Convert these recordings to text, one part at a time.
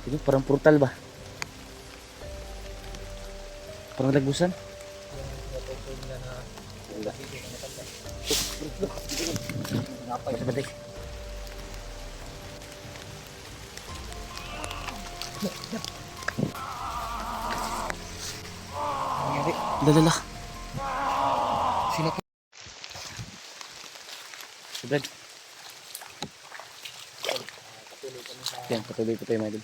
Ito parang portal ba? Parang lagbusan. Napay sa baday. Lalala. Sino pa? Si Brad. Yan, patuloy po tayo mga idol.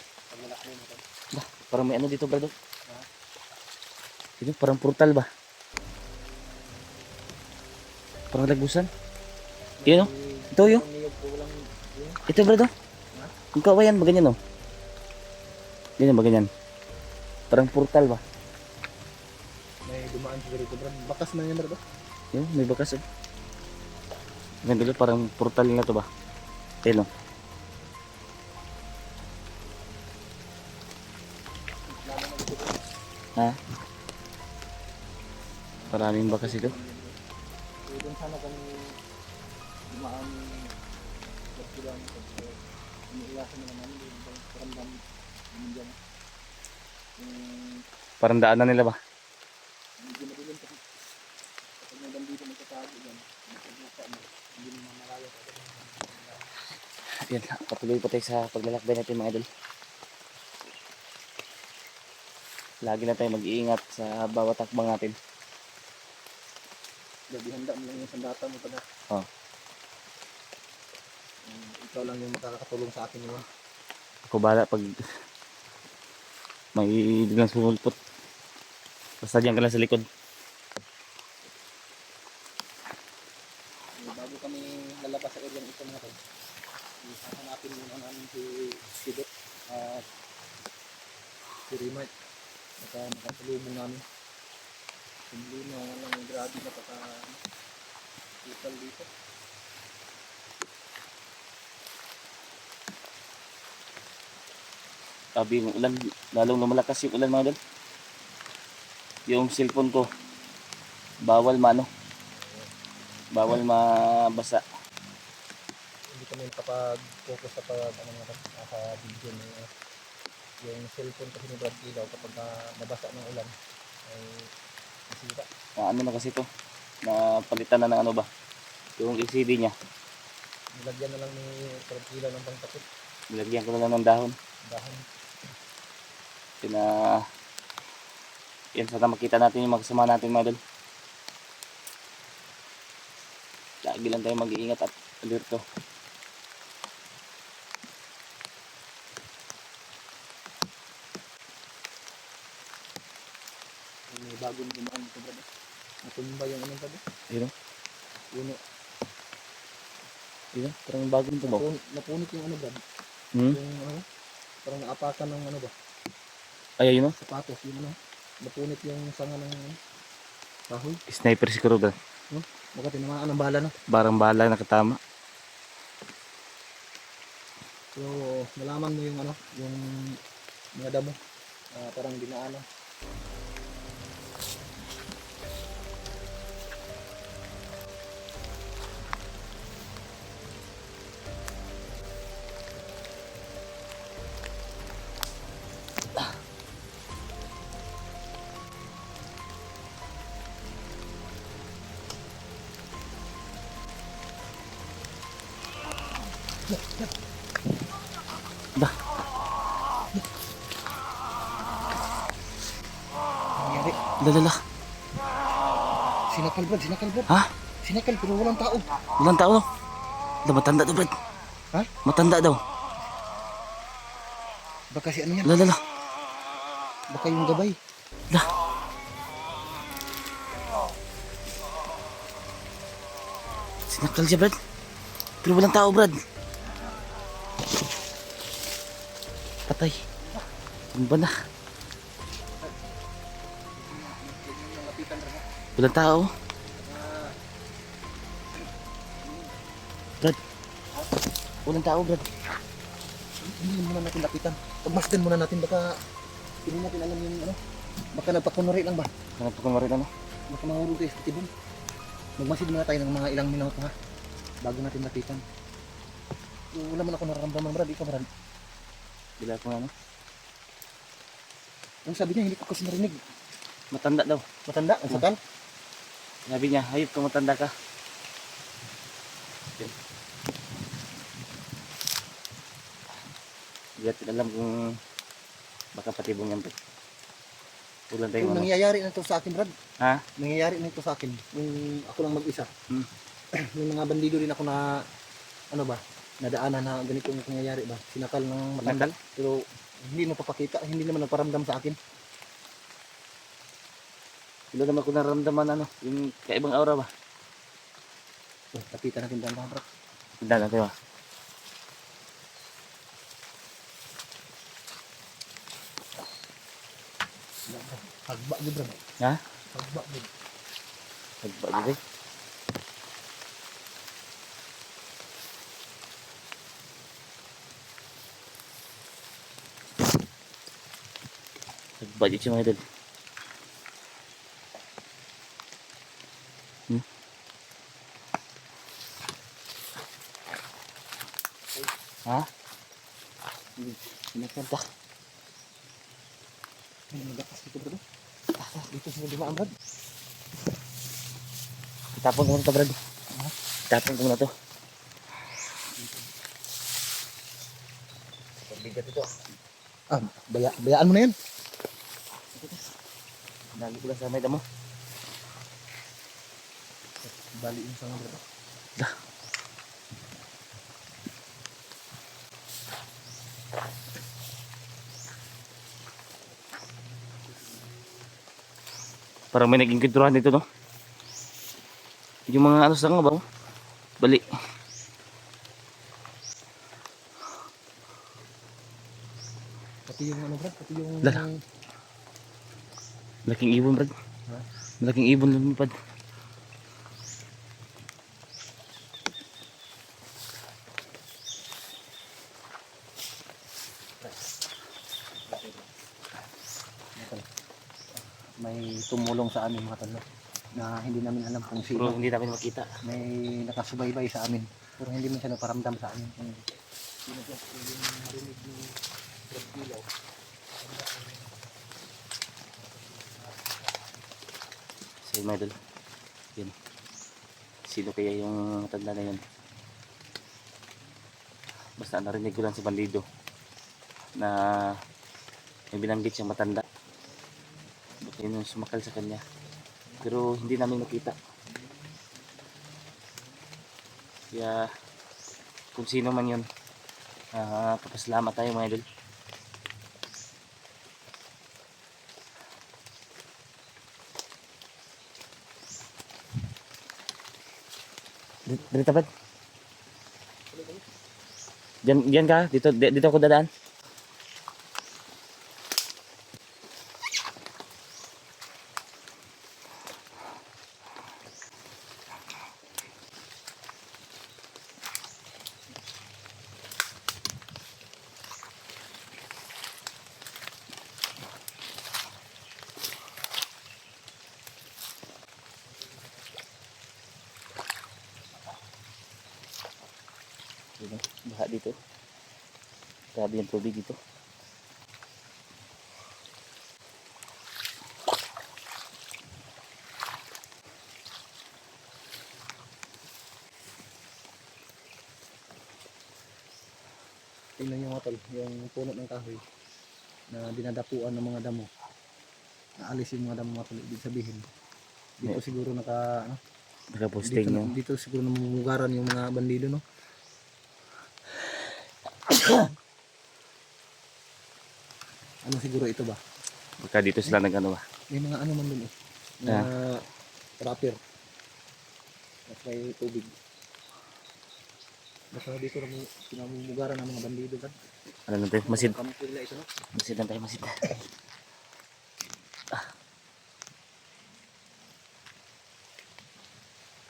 Bah, parang may ano dito Brad. Ito parang portal ba? Parang lagbusan. Yun o. Ito yun. Ito Brad o. Ang kawayan ba ganyan o? Ganyan ba ganyan? Parang portal ba? May dumaan siguro ito, Brad. Bakas na yan, Brad. Yun, may bakas eh. Ganyan dito, parang portal na to ba? Ayun o. Ha? Maraming bakas ito. Doon sana kami dumaan lang kasi iniiwasan na naman yung paramdam namin dyan. Parang daanan nila ba? Medyo madilim kasi kapag may bandito may katago dyan, magkabuka mo, hindi naman malayo. Yan, patuloy po tayo sa paglalakbay natin mga idol. Lagi na tayo mag-iingat sa bawat takbang natin. Dahil handa mo lang yung sandata mo pala. Oh. Ikaw lang yung makakatulong sa akin ngayon. Ako bala pag may biglang sumulpot. Basta diyan ka lang sa likod. Bago kami lalabas sa area ito mga tayo, hahanapin muna namin si Sidot at si Rimart. Nakasalubong namin. Hindi na lang grabe na pagka-total dito. Sabi yung ulan, lalong lumalakas yung ulan mga idol. Yung cellphone ko, bawal mabasa. Hindi kami kapag-focus sa video na yung cellphone kasi ni Brad Ilaw kapag nabasa ng ulan ay masira. Ano na kasi to, napalitan na ng ano ba, yung LCD niya. Nilagyan na lang ni Brad Ilaw ng pangtakip. Nilagyan ko na lang ng dahon. Yan sana makita natin yung magkasama natin mga idol. Lagi lang tayo mag-iingat at alerto. May bagong dumaan ito, Brad. Natumba yung anong Brad? Ayun o. Puno. Ayun, parang bagong to ba? Napunit yung ano, Brad? Hmm? Yung ano, parang naapakan ng ano ba? Ay, ayun o. Sapatos, yun ano. Napunit yung sanga ng kahoy. Sniper siguro ba? Baka tinamaan ng bala, no? Barang bala nakatama. So, malaman mo yung ano, yung mga damo. Parang dinaanan. Dah. Nangyari. Lalala. Sinakal, Brad. Sinakal, Brad. Ha? Sinakal, pero walang tao. Walang tao. Dah, matanda daw, Brad. Ha? Matanda daw. Baka si ano yan? Lalala. Baka yung gabay. Dah. Sinakal siya, Brad. Pero walang tao, Brad. Patay. Ano ba na? Walang tao. Brad. Walang tao, Brad. Hindi muna natin lapitan. Pagmasdan muna natin. Baka hindi natin alam yung ano. Baka nagpakunwari lang ba? Hanap ko kung ano. Baka mahulog tayo sa tibon. Magmasid muna tayo ng mga ilang minuto ha. Bago natin lapitan. So, wala man ako nararamdaman, Brad. Ikaw, Brad. Bila ko ano. Ang sabi niya, hindi ko kasi narinig. Matanda daw. Matanda, ang sakal. Sabi niya, hayop ka, matanda ka. Hindi natin alam kung baka patibong yan. Ulan tayong Kung ano. nangyayari na ito sa akin, Brad. Ha? Nangyayari na ito sa akin. Yung ako lang mag-isa. Hmm. May mga bandido din ako na, ano ba, nadaanan na ganitong nangyayari ba. Sinakal ng matanda. Sinakal? Pero hindi napapakita, hindi naman nagparamdam sa akin. Wala naman ko naramdaman ano, yung kaibang aura ba? Oh, lapitan natin daan, Brad. Hindi natin ba? Hagba, di Brad. Ha? Hagba, Brad. Nagba dito. Nagba dito mga idol. Ha? Sinakanta. May nagakas dito, Brad. Dito sa dumaan, Brad. Itapon ko muna ito, Brad. Ha? Itapon ko muna ito. Pagbigat ito. Ah, bayaan mo na yan. Lagi ko lang sa may damo. Bali yung sa mga, Brad. Dah. Parang may naging kwentuhan dito, no? Yung mga ano sa nga ba? Bali. Pati yung ano, Brad, pati yung... Lala. Malaking ibon, Brad. Ha? Malaking ibon lumipad. May tumulong sa amin mga talo na hindi namin alam kung Pero sino. hindi namin makita. May nakasubaybay sa amin pero hindi man siya nagparamdam sa amin kung sino siya. Yung narinig ni Brad Ilaw. Sa mga idol. Yun. Sino kaya yung matanda na yun? Basta narinig ko lang si bandido na may binanggit siyang matanda. Baka yun yung sumakal sa kanya. Pero hindi namin makita. Kaya kung sino man yun, papasalamat tayo mga idol. Dito ba? Diyan ka? Dito ako dadaan? Yun, baha dito. Grabe yung tubig dito. Tingnan niyo mga tol, yung puno ng kahoy na dinadapuan ng mga damo. Naalis yung mga damo mga tol, ibig sabihin. Dito siguro Nakaposting dito, yung dito siguro namumugaran yung mga bandido, no? Ano siguro ito ba? baka dito sila nag-ano ba? May mga ano man dun eh. Na trapper. At may tubig. Baka dito naman pinamumugaran ng mga bandido kan. Ano lang tayo? Masid. Kampo nila ito, no? Masid lang tayo, masid.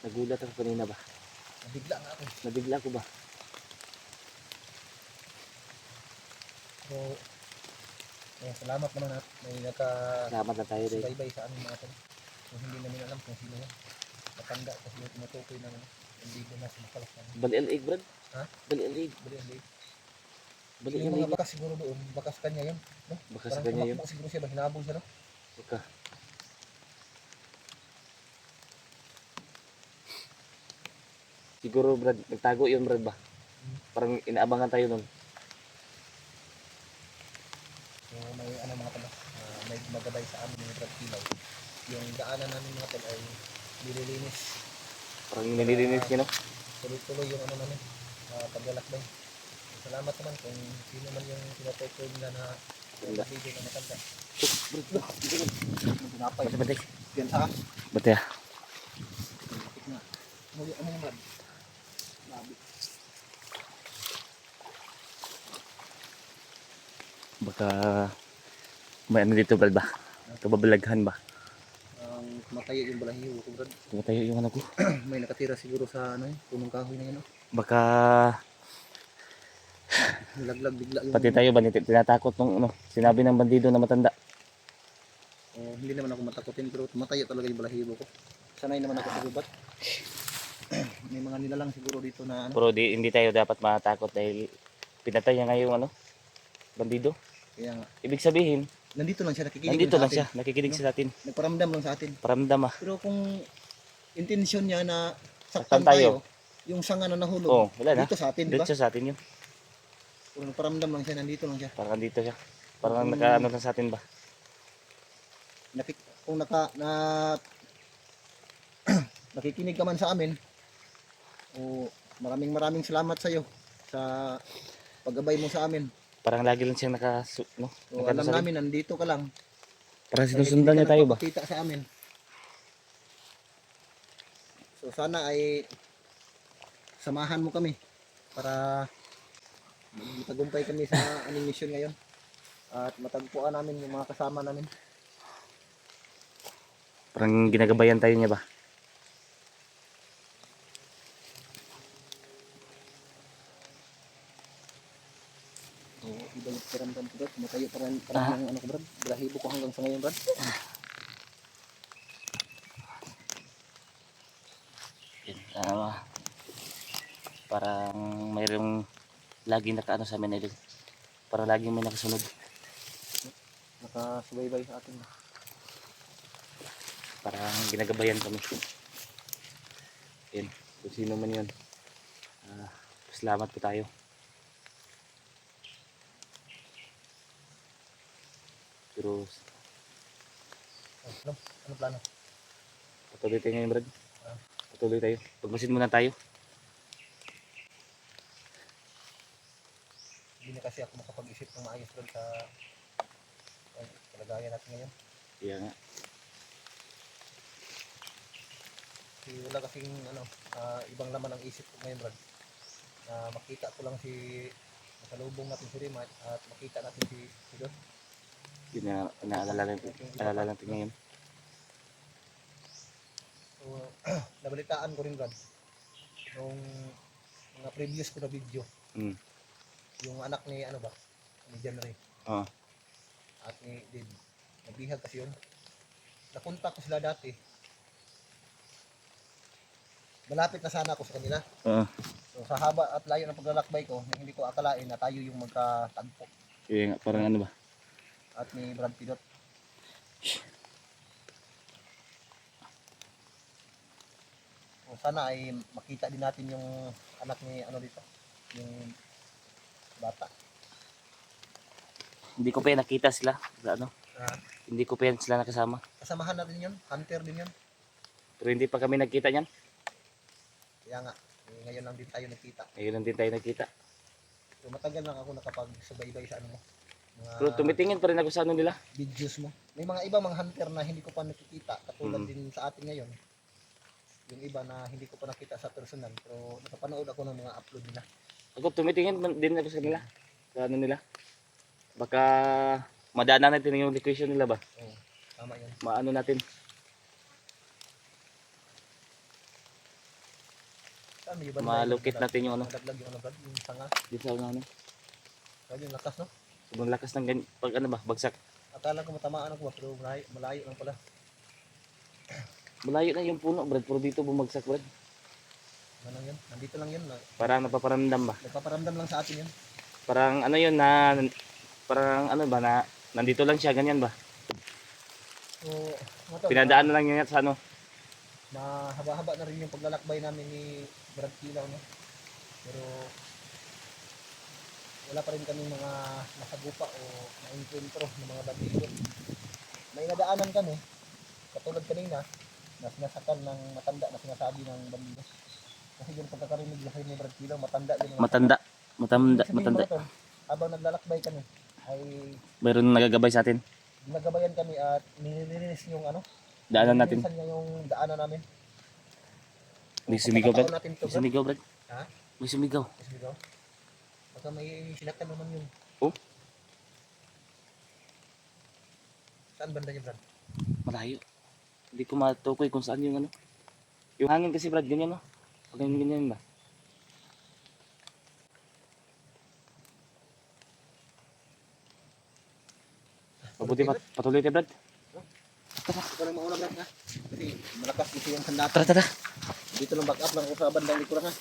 Nagulat ako kanina ba? Nabigla nga ako. Nabigla ko ba? So, salamat naman at may Salamat na tayo rin. nakasubaybay sa amin mga tol. So, hindi namin alam kung sino yan. Matanda kasi may tumatukoy ng bandido na sumakalak na. Bali ang ig, Brad. Ha? Bali ang ig. Bali ang liit. Balik Yung yung mga bakas siguro doon, bakas kanya yun. No? baka sa Parang kanya yun. tumakbo siguro siya, hinabol siya, no? Baka. Siguro Brad, nagtago yun Brad ba? Parang inaabangan tayo nun. So may ano mga tala, may magabay sa amin yung Brad Kilaw. Yung daanan namin mga tala ay nililinis. Parang nililinis niya no? Tuloy-tuloy yung ano namin, paglalakbay. Salamat naman kung sino man yung tinatokoy nila na Ganda. video na matanda. Brad, Pinapay. bate bate. Yan ha. Bate ah. Ano yung Brad? Labi. Baka may ano dito Brad ba? Kababalaghan ba? Matayo yung balahiyo ko Brad. Tumatayo yung ano ko. May nakatira siguro sa ano, punong kahoy na yun. No? Baka Nilaglag bigla yung... pati tayo ba tinatakot nung ano, sinabi ng bandido na matanda. Hindi naman ako matakotin pero matayo talaga yung balahibo ko. Sanay naman ako sa gubat. May mga nilalang siguro dito na ano. Pero hindi tayo dapat matakot dahil pinatay niya ngayon ano, bandido. Kaya nga, Ibig sabihin, nandito lang siya, nakikinig nandito lang lang sa siya, atin. nakikinig sa atin. Nagparamdam lang sa atin. Paramdam ah. Pero kung intensyon niya na Saktan saktan tayo. tayo, yung sanga na nahulog, Oh, wala na. dito sa atin, di ba? Dito sa atin yun. Kung nagparamdam lang siya, nandito lang siya. Parang dito siya. Parang nakaano lang sa atin ba? Kung nakikinig ka man sa amin, maraming salamat sa iyo sa paggabay mo sa amin. Parang lagi lang siyang no? Alam namin nandito ka lang. Parang sinusundan niya tayo ba? Kita sa amin. So sana ay samahan mo kami para magtagumpay kami sa aming mission ngayon at matagpuan namin yung mga kasama namin. Parang ginagabayan tayo niya ba? So, iba yung piramdam ko, Brad. Matayo parang yung ano ko, Brad. Balahibo ko hanggang sa ngayon, Brad. Parang mayroong laging nakaano sa amin idol. Parang laging may nakasunod. Nakasubaybay sa atin. Parang ginagabayan kami. Yan, kung sino man yun. Salamat po tayo. Pero Ano plano? patuloy tayo ngayon Brad. Patuloy tayo. Pagmasid muna tayo. Hindi na kasi ako makapag-isip ng maayos, Brad, sa kalagayan natin ngayon. Kaya nga. Kasi wala kasing ibang laman ang isip ko ngayon, Brad. Makita ko lang masalubong natin si Rimat at makita natin si Don. Yun na naalala natin ngayon. So, nabalitaan ko rin, Brad, nung mga previous ko na video, yung anak ni ni John Ray at ni Dave, nagbihag kasi yun. Napunta ko sila dati, malapit na sana ako sa kanila. So sa haba at layo ng paglalakbay ko, hindi ko akalain na tayo yung magkatagpo. Kaya nga, parang ano ba? At ni Brad Pidot. So sana ay makita din natin yung anak ni dito, yung bata. Hindi ko pa yan nakita sila. Ano? Ah, Hindi ko pa yan sila nakasama. kasamahan natin yun, hunter din yun. Pero hindi pa kami nagkita niyan. Kaya nga, ngayon lang din tayo nakita. Ngayon lang din tayo nagkita. So matagal lang ako nakapag-subaybay sa ano mo. Mga Pero tumitingin pa rin ako sa ano nila. videos mo. May mga iba mga hunter na hindi ko pa nakikita, katulad din sa atin ngayon. Yung iba na hindi ko pa nakita sa personal, pero nakapanood ako ng mga upload nila. Ako tumitingin din ako sa kanila. Sa ano nila. Baka madaanan natin yung location nila ba? Oo, tama yun. Maano natin. Saan may iba Malukit natin yung ano. Daglag yung Brad, yung sanga. Dito sa ano. Grabe yung lakas, no? Sobrang lakas ng pag ano ba, bagsak. Akala ko matamaan ako, pero malayo lang pala. Malayo na yung puno, Brad. Pero dito bumagsak, Brad. Ano lang yun? Nandito lang yun. Parang napaparamdam ba? Nagpaparamdam lang sa atin yun. Parang ano yun na, parang ano ba na, nandito lang siya, ganyan ba? So, mga tol, Pinadaan na lang niya sa ano. mahaba-haba na rin yung paglalakbay namin ni Brad Kilaw, no? Pero wala pa rin kami mga nasagupa o na-encounter ng mga bandido. May nadaanan kami, katulad kanina, na sinasakan ng matanda na sinasabi ng bandido. Kasi yung pagkakarinig kasi ni Brad Kilaw, matanda din. Matanda. Matanda. Ibig sabihin, Matanda. mga tol, habang naglalakbay kami, ay Mayroon nagagabay sa atin. ginagabayan kami at nililinis yung ano, Daanan natin. nililinisan niya yung daanan namin. May sumigaw, Brad. Pagkakataon natin to, May Brad. sumigaw, Brad. Ha? May sumigaw. Kasi daw, baka may sinaktan naman yun. Oh? Saan banda niya, Brad? Malayo. Hindi ko matukoy kung saan yung ano. Yung hangin kasi, Brad, ganyan, no? Pag ganyan ba? Mabuti pa, patuloy tayo, Brad. Ito lang mauna, Brad, ha? Kasi malakas dito yung sandata. Tara, tara. Dito lang back up lang ako sa bandang likuran, ha?